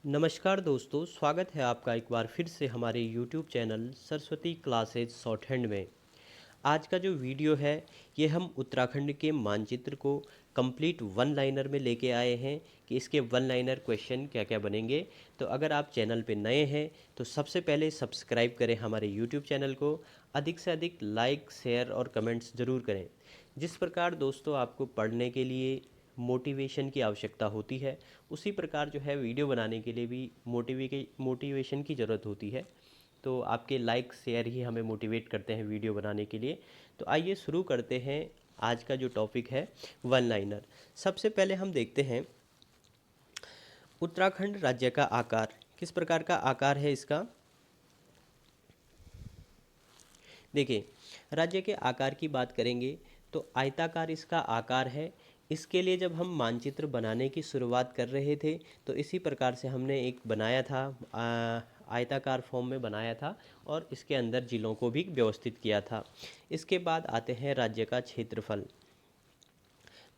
नमस्कार दोस्तों, स्वागत है आपका एक बार फिर से हमारे YouTube channel Saraswati classes short hand में। आज का जो वीडियो है ये हम उत्तराखंड के मानचित्र को कंप्लीट वन लाइनर में लेके आए हैं कि इसके वन लाइनर क्वेश्चन क्या क्या बनेंगे। तो अगर आप चैनल पे नए हैं तो सबसे पहले सब्सक्राइब करें हमारे YouTube चैनल को, अधिक से अधिक लाइक शेयर और कमेंट्स ज़रूर करें। जिस प्रकार दोस्तों आपको पढ़ने के लिए मोटिवेशन की आवश्यकता होती है, उसी प्रकार जो है वीडियो बनाने के लिए भी मोटिवेशन की ज़रूरत होती है। तो आपके लाइक शेयर ही हमें मोटिवेट करते हैं वीडियो बनाने के लिए। तो आइए शुरू करते हैं। आज का जो टॉपिक है वन लाइनर। सबसे पहले हम देखते हैं उत्तराखंड राज्य का आकार किस प्रकार का आकार है इसका। देखिए, राज्य के आकार की बात करेंगे तो आयताकार इसका आकार है। इसके लिए जब हम मानचित्र बनाने की शुरुआत कर रहे थे तो इसी प्रकार से हमने एक बनाया था, आयताकार फॉर्म में बनाया था और इसके अंदर जिलों को भी व्यवस्थित किया था। इसके बाद आते हैं राज्य का क्षेत्रफल।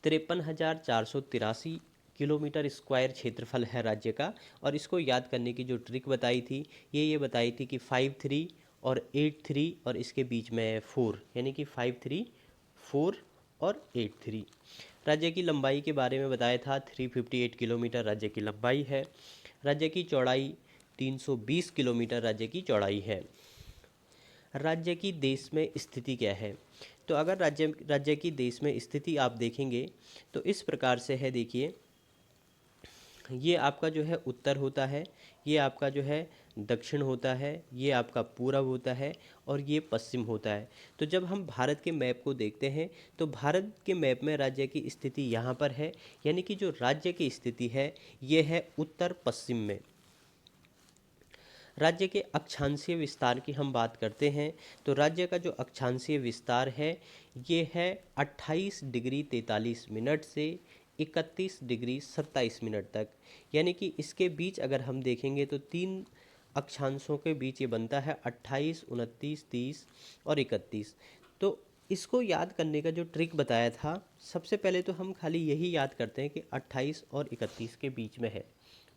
53,483 किलोमीटर स्क्वायर क्षेत्रफल है राज्य का। और इसको याद करने की जो ट्रिक बताई थी ये बताई थी कि 53 और 83 और इसके बीच में 4, यानी कि 53, 4 और 83। राज्य की लंबाई के बारे में बताया था, 358 किलोमीटर राज्य की लंबाई है। राज्य की चौड़ाई 320 किलोमीटर राज्य की चौड़ाई है। राज्य की देश में स्थिति क्या है? तो अगर राज्य की देश में स्थिति आप देखेंगे तो इस प्रकार से है। देखिए, ये आपका जो है उत्तर होता है, ये आपका जो है दक्षिण होता है, ये आपका पूरब होता है और ये पश्चिम होता है। तो जब हम भारत के मैप को देखते हैं तो भारत के मैप में राज्य की स्थिति यहाँ पर है, यानी कि जो राज्य की स्थिति है ये है उत्तर पश्चिम में। राज्य के अक्षांशीय विस्तार की हम बात करते हैं तो राज्य का जो अक्षांशीय विस्तार है ये है 28 डिग्री 43 मिनट से 31 डिग्री 27 मिनट तक। यानी कि इसके बीच अगर हम देखेंगे तो तीन अक्षांशों के बीच ये बनता है 28, 29, 30 और 31। तो इसको याद करने का जो ट्रिक बताया था, सबसे पहले तो हम खाली यही याद करते हैं कि 28 और 31 के बीच में है।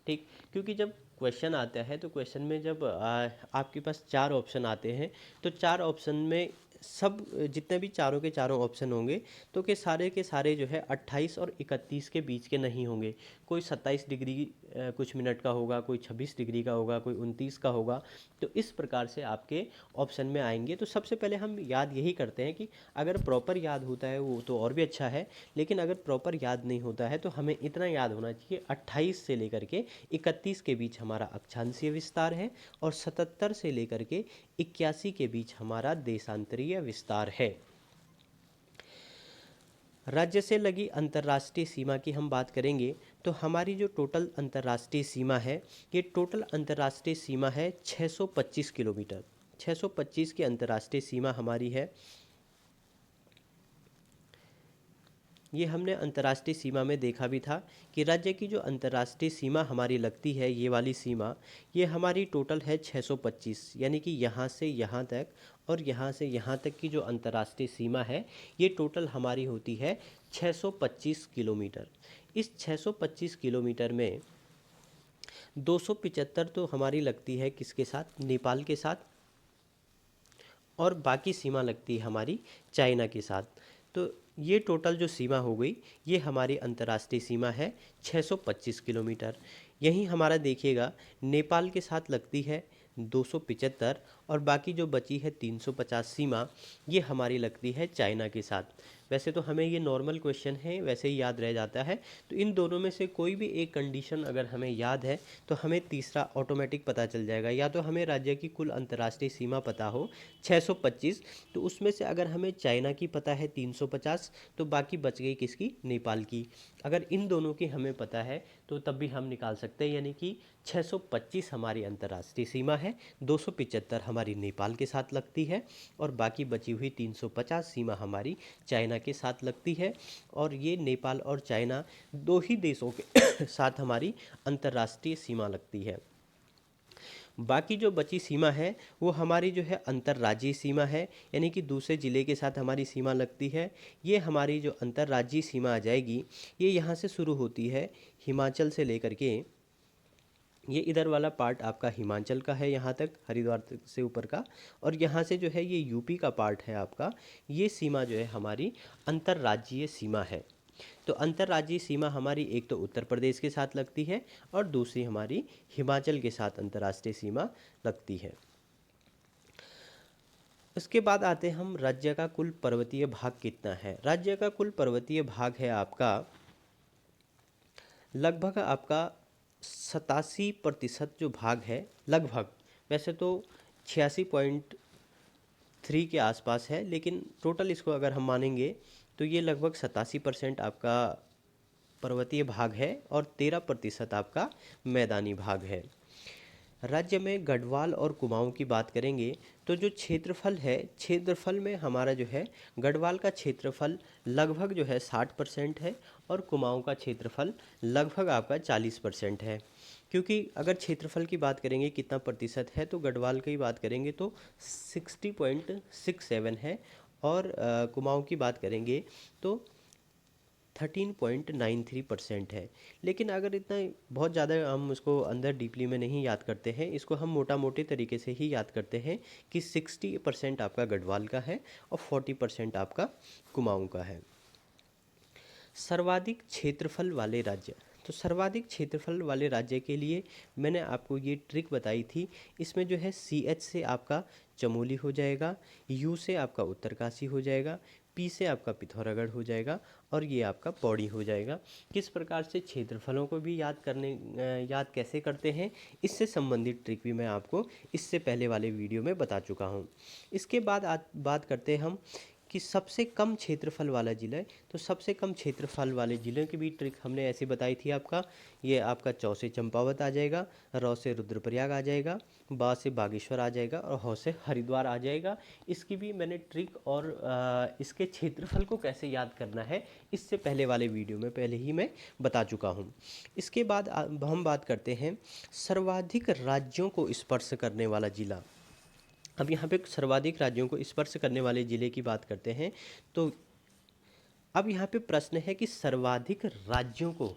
ठीक, क्योंकि जब क्वेश्चन आता है तो क्वेश्चन में जब आपके पास चार ऑप्शन आते हैं तो चार ऑप्शन में सब जितने भी चारों के चारों ऑप्शन होंगे तो के सारे जो है 28 और 31 के बीच के नहीं होंगे। कोई 27 डिग्री कुछ मिनट का होगा, कोई 26 डिग्री का होगा, कोई 29 का होगा। तो इस प्रकार से आपके ऑप्शन में आएंगे। तो सबसे पहले हम याद यही करते हैं कि अगर प्रॉपर याद होता है वो तो और भी अच्छा है, लेकिन अगर प्रॉपर याद नहीं होता है तो हमें इतना याद होना चाहिए 28 से लेकर के 31 के बीच हमारा अक्षांशीय विस्तार है और 77 से लेकर के 81 के बीच हमारा देशांतरीय विस्तार है। राज्य से लगी अंतर्राष्ट्रीय सीमा की हम बात करेंगे तो हमारी जो टोटल अंतर्राष्ट्रीय सीमा है ये टोटल अंतर्राष्ट्रीय सीमा है 625 किलोमीटर। 625 की अंतर्राष्ट्रीय सीमा हमारी है। ये हमने अंतर्राष्ट्रीय सीमा में देखा भी था कि राज्य की जो अंतर्राष्ट्रीय सीमा हमारी लगती है, ये वाली सीमा, ये हमारी टोटल है 625, यानी कि यहाँ से यहाँ तक और यहाँ से यहाँ तक की जो अंतर्राष्ट्रीय सीमा है ये टोटल हमारी होती है 625 किलोमीटर। इस 625 किलोमीटर में 275 तो हमारी लगती है किसके साथ? नेपाल के साथ। और बाकी सीमा लगती है हमारी चाइना के साथ। तो ये टोटल जो सीमा हो गई ये हमारी अंतर्राष्ट्रीय सीमा है 625 किलोमीटर। यहीं हमारा देखिएगा नेपाल के साथ लगती है 275 और बाकी जो बची है 350 सीमा ये हमारी लगती है चाइना के साथ। वैसे तो हमें ये नॉर्मल क्वेश्चन है, वैसे ही याद रह जाता है। तो इन दोनों में से कोई भी एक कंडीशन अगर हमें याद है तो हमें तीसरा ऑटोमेटिक पता चल जाएगा। या तो हमें राज्य की कुल अंतर्राष्ट्रीय सीमा पता हो 625, तो उसमें से अगर हमें चाइना की पता है 350 तो बाकी बच गई किसकी? नेपाल की। अगर इन दोनों की हमें पता है तो तब भी हम निकाल सकते हैं, यानी कि 625 हमारी अंतर्राष्ट्रीय सीमा है, 275 हमारी नेपाल के साथ लगती है और बाकी बची हुई 350 सीमा हमारी चाइना के साथ लगती है। और ये नेपाल और चाइना दो ही देशों के साथ हमारी अंतर्राष्ट्रीय सीमा लगती है। बाकी जो बची सीमा है वो हमारी जो है अंतर्राज्यीय सीमा है, यानी कि दूसरे ज़िले के साथ हमारी सीमा लगती है। ये हमारी जो अंतर्राज्यीय सीमा आ जाएगी ये यहाँ से शुरू होती है हिमाचल से लेकर के ये इधर वाला पार्ट आपका हिमाचल का है, यहाँ तक हरिद्वार तक से ऊपर का। और यहाँ से जो है ये यूपी का पार्ट है आपका। ये सीमा जो है हमारी अंतर्राज्यीय सीमा है। तो अंतर्राज्यीय सीमा हमारी एक तो उत्तर प्रदेश के साथ लगती है और दूसरी हमारी हिमाचल के साथ अंतर्राष्ट्रीय सीमा लगती है। उसके बाद आते हैं हम राज्य का कुल पर्वतीय भाग कितना है। राज्य का कुल पर्वतीय भाग है आपका लगभग आपका 87% जो भाग है लगभग, वैसे तो 86.3 के आसपास है, लेकिन टोटल इसको अगर हम मानेंगे तो ये लगभग 87% आपका पर्वतीय भाग है और 13% आपका मैदानी भाग है। राज्य में गढ़वाल और कुमाऊं की बात करेंगे तो जो क्षेत्रफल है, क्षेत्रफल में हमारा जो है गढ़वाल का क्षेत्रफल लगभग जो है 60% है और कुमाऊं का क्षेत्रफल लगभग आपका 40% है। क्योंकि अगर क्षेत्रफल की बात करेंगे कितना प्रतिशत है तो गढ़वाल की बात करेंगे तो 60.67 है और कुमाऊं की बात करेंगे तो 13.93% है। लेकिन अगर इतना बहुत ज़्यादा हम उसको अंदर डीपली में नहीं याद करते हैं, इसको हम मोटा मोटे तरीके से ही याद करते हैं कि 60% आपका गढ़वाल का है और 40% आपका कुमाऊं का है। सर्वाधिक क्षेत्रफल वाले राज्य, तो सर्वाधिक क्षेत्रफल वाले राज्य के लिए मैंने आपको ये ट्रिक बताई थी। इसमें जो है CH से आपका चमोली हो जाएगा, U से आपका उत्तरकाशी हो जाएगा, P से आपका पिथौरागढ़ हो जाएगा और ये आपका पौड़ी हो जाएगा। किस प्रकार से क्षेत्रफलों को भी याद कैसे करते हैं, इससे संबंधित ट्रिक भी मैं आपको इससे पहले वाले वीडियो में बता चुका हूँ। इसके बाद बात करते हैं हम कि सबसे कम क्षेत्रफल वाला ज़िला है। तो सबसे कम क्षेत्रफल वाले ज़िलों की भी ट्रिक हमने ऐसी बताई थी आपका। ये आपका चौ से चंपावत आ जाएगा, रौ से रुद्रप्रयाग आ जाएगा, बा से बागेश्वर आ जाएगा और हौ से हरिद्वार आ जाएगा। इसकी भी मैंने ट्रिक और इसके क्षेत्रफल को कैसे याद करना है इससे पहले वाले वीडियो में पहले ही मैं बता चुका हूँ। इसके बाद हम बात करते हैं सर्वाधिक राज्यों को स्पर्श करने वाला ज़िला। अब यहाँ पे सर्वाधिक राज्यों को स्पर्श करने वाले ज़िले की बात करते हैं। तो अब यहाँ पे प्रश्न है कि सर्वाधिक राज्यों को,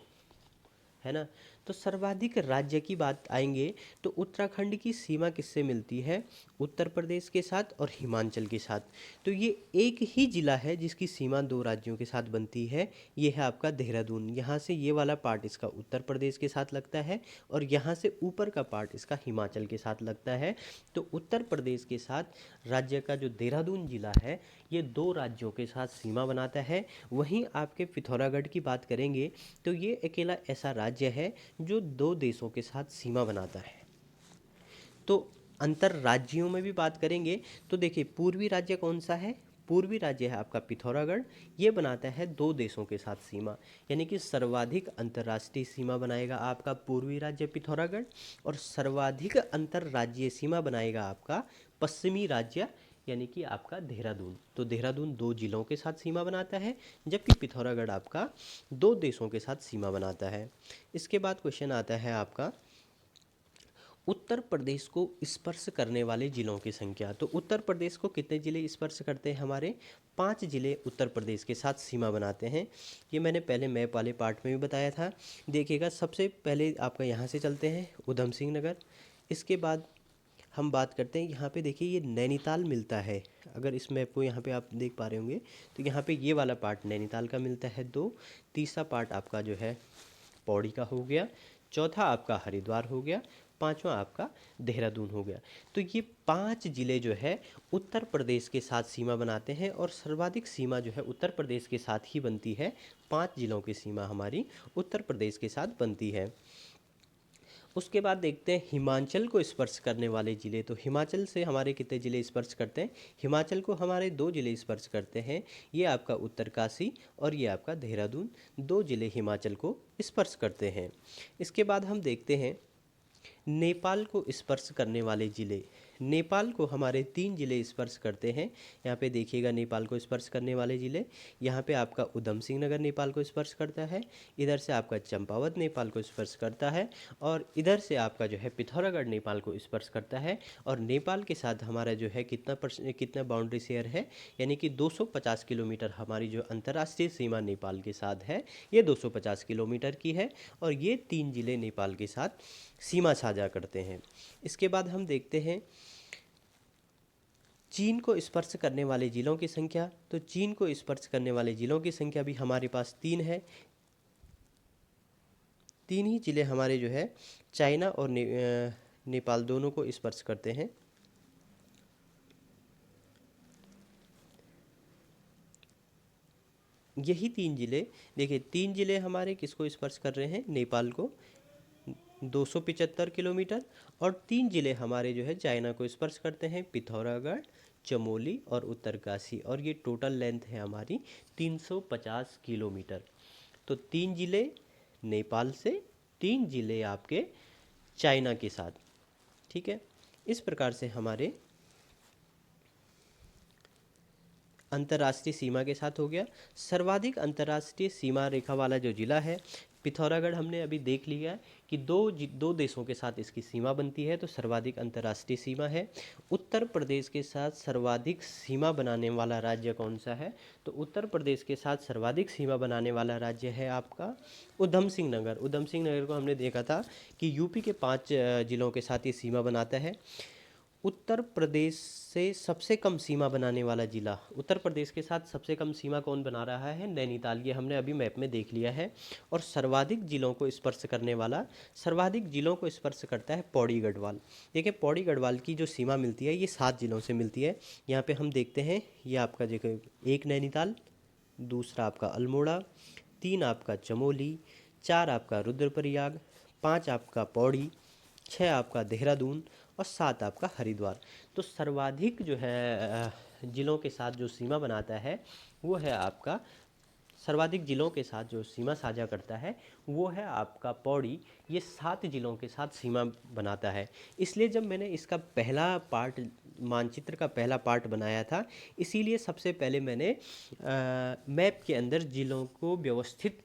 है ना, तो सर्वाधिक राज्य की बात आएंगे तो उत्तराखंड की सीमा किससे मिलती है, उत्तर प्रदेश के साथ और हिमाचल के साथ। तो ये एक ही ज़िला है जिसकी सीमा दो राज्यों के साथ बनती है, ये है आपका देहरादून। यहाँ से ये वाला पार्ट इसका उत्तर प्रदेश के साथ लगता है और यहाँ से ऊपर का पार्ट इसका हिमाचल के साथ लगता है। तो उत्तर प्रदेश के साथ राज्य का जो देहरादून ज़िला है ये दो राज्यों के साथ सीमा बनाता है। वहीं आपके पिथौरागढ़ की बात करेंगे तो ये अकेला ऐसा राज्य है जो दो देशों के साथ सीमा बनाता है। तो अंतर्राज्यों में भी बात करेंगे तो देखिए पूर्वी राज्य कौन सा है, पूर्वी राज्य है आपका पिथौरागढ़। ये बनाता है दो देशों के साथ सीमा, यानी कि सर्वाधिक अंतर्राष्ट्रीय सीमा बनाएगा आपका पूर्वी राज्य पिथौरागढ़ और सर्वाधिक अंतर्राज्यीय सीमा बनाएगा आपका पश्चिमी राज्य यानी कि आपका देहरादून। तो देहरादून दो जिलों के साथ सीमा बनाता है जबकि पिथौरागढ़ आपका दो देशों के साथ सीमा बनाता है। इसके बाद क्वेश्चन आता है आपका उत्तर प्रदेश को स्पर्श करने वाले जिलों की संख्या। तो उत्तर प्रदेश को कितने ज़िले स्पर्श करते हैं, हमारे 5 ज़िले उत्तर प्रदेश के साथ सीमा बनाते हैं। ये मैंने पहले मैप वाले पार्ट में भी बताया था। देखिएगा सबसे पहले आपका यहाँ से चलते हैं उधम सिंह नगर। इसके बाद हम बात करते हैं यहाँ पे, देखिए ये नैनीताल मिलता है। अगर इस मैप को यहाँ पे आप देख पा रहे होंगे तो यहाँ पे ये वाला पार्ट नैनीताल का मिलता है दो। तीसरा पार्ट आपका जो है पौड़ी का हो गया, चौथा आपका हरिद्वार हो गया, पांचवा आपका देहरादून हो गया। तो ये 5 ज़िले जो है उत्तर प्रदेश के साथ सीमा बनाते हैं और सर्वाधिक सीमा जो है उत्तर प्रदेश के साथ ही बनती है। 5 ज़िलों की सीमा हमारी उत्तर प्रदेश के साथ बनती है। उसके बाद देखते हैं हिमाचल को स्पर्श करने वाले ज़िले। तो हिमाचल से हमारे कितने ज़िले स्पर्श करते हैं, हिमाचल को हमारे 2 ज़िले स्पर्श करते हैं। ये आपका उत्तरकाशी और ये आपका देहरादून, 2 ज़िले हिमाचल को स्पर्श करते हैं। इसके बाद हम देखते हैं नेपाल को स्पर्श करने वाले ज़िले, नेपाल को हमारे 3 ज़िले स्पर्श करते हैं। यहाँ पे देखिएगा नेपाल को स्पर्श करने वाले ज़िले, यहाँ पे आपका उधम सिंह नगर नेपाल को स्पर्श करता है, इधर से आपका चंपावत नेपाल को स्पर्श करता है, और इधर से आपका जो है पिथौरागढ़ नेपाल को स्पर्श करता है। और नेपाल के साथ हमारा जो है कितना बाउंड्री शेयर है, यानी कि 250 किलोमीटर हमारी जो अंतर्राष्ट्रीय सीमा नेपाल के साथ है, ये 250 किलोमीटर की है। और ये 3 ज़िले नेपाल के साथ सीमा साझा करते हैं। इसके बाद हम देखते हैं चीन को स्पर्श करने वाले ज़िलों की संख्या। तो चीन को स्पर्श करने वाले ज़िलों की संख्या भी हमारे पास 3 है। 3 ही ज़िले हमारे जो है चाइना और नेपाल दोनों को स्पर्श करते हैं। यही 3 ज़िले, देखिए 3 ज़िले हमारे किसको स्पर्श कर रहे हैं, नेपाल को 275 किलोमीटर, और 3 ज़िले हमारे जो है चाइना को स्पर्श करते हैं, पिथौरागढ़, चमोली और उत्तरकाशी, और ये टोटल लेंथ है हमारी 350 किलोमीटर। तो 3 ज़िले नेपाल से, 3 ज़िले आपके चाइना के साथ, ठीक है। इस प्रकार से हमारे अंतर्राष्ट्रीय सीमा के साथ हो गया। सर्वाधिक अंतर्राष्ट्रीय सीमा रेखा वाला जो ज़िला है पिथौरागढ़, हमने अभी देख लिया है कि दो देशों के साथ इसकी सीमा बनती है, तो सर्वाधिक अंतर्राष्ट्रीय सीमा है। उत्तर प्रदेश के साथ सर्वाधिक सीमा बनाने वाला राज्य कौन सा है, तो उत्तर प्रदेश के साथ सर्वाधिक सीमा बनाने वाला राज्य है आपका उधम सिंह नगर। उधम सिंह नगर को हमने देखा था कि यूपी के 5 ज़िलों के साथ ये सीमा बनाता है। उत्तर प्रदेश से सबसे कम सीमा बनाने वाला ज़िला, उत्तर प्रदेश के साथ सबसे कम सीमा कौन बना रहा है, नैनीताल, ये हमने अभी मैप में देख लिया है। और सर्वाधिक ज़िलों को स्पर्श करने वाला, सर्वाधिक ज़िलों को स्पर्श करता है पौड़ी गढ़वाल। देखिए पौड़ी गढ़वाल की जो सीमा मिलती है ये 7 ज़िलों से मिलती है। यहाँ पे हम देखते हैं, ये आपका देखो, 1 नैनीताल, दूसरा आपका अल्मोड़ा, 3 आपका चमोली, 4 आपका रुद्रप्रयाग, 5 आपका पौड़ी, 6 आपका देहरादून और 7 आपका हरिद्वार। तो सर्वाधिक जो है ज़िलों के साथ जो सीमा बनाता है वो है आपका, सर्वाधिक ज़िलों के साथ जो सीमा साझा करता है वो है आपका पौड़ी। ये 7 ज़िलों के साथ सीमा बनाता है। इसलिए जब मैंने इसका पहला पार्ट, मानचित्र का पहला पार्ट बनाया था, इसीलिए सबसे पहले मैंने मैप के अंदर ज़िलों को व्यवस्थित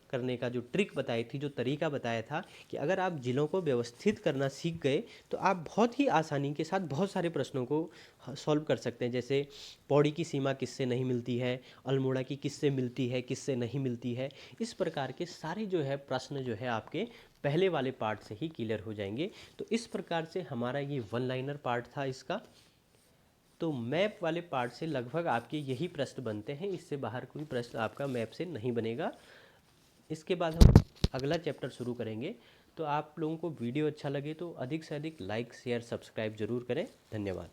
करने का जो ट्रिक बताई थी, जो तरीका बताया था कि अगर आप ज़िलों को व्यवस्थित करना सीख गए तो आप बहुत ही आसानी के साथ बहुत सारे प्रश्नों को सॉल्व कर सकते हैं। जैसे पौड़ी की सीमा किससे नहीं मिलती है, अल्मोड़ा की किससे मिलती है, किससे नहीं मिलती है, इस प्रकार के सारे जो है प्रश्न जो है आपके पहले वाले पार्ट से ही क्लियर हो जाएंगे। तो इस प्रकार से हमारा ये 1 लाइनर पार्ट था इसका। तो मैप वाले पार्ट से लगभग आपके यही प्रश्न बनते हैं, इससे बाहर कोई प्रश्न आपका मैप से नहीं बनेगा। इसके बाद हम अगला चैप्टर शुरू करेंगे। तो आप लोगों को वीडियो अच्छा लगे तो अधिक से अधिक लाइक, शेयर, सब्सक्राइब जरूर करें। धन्यवाद।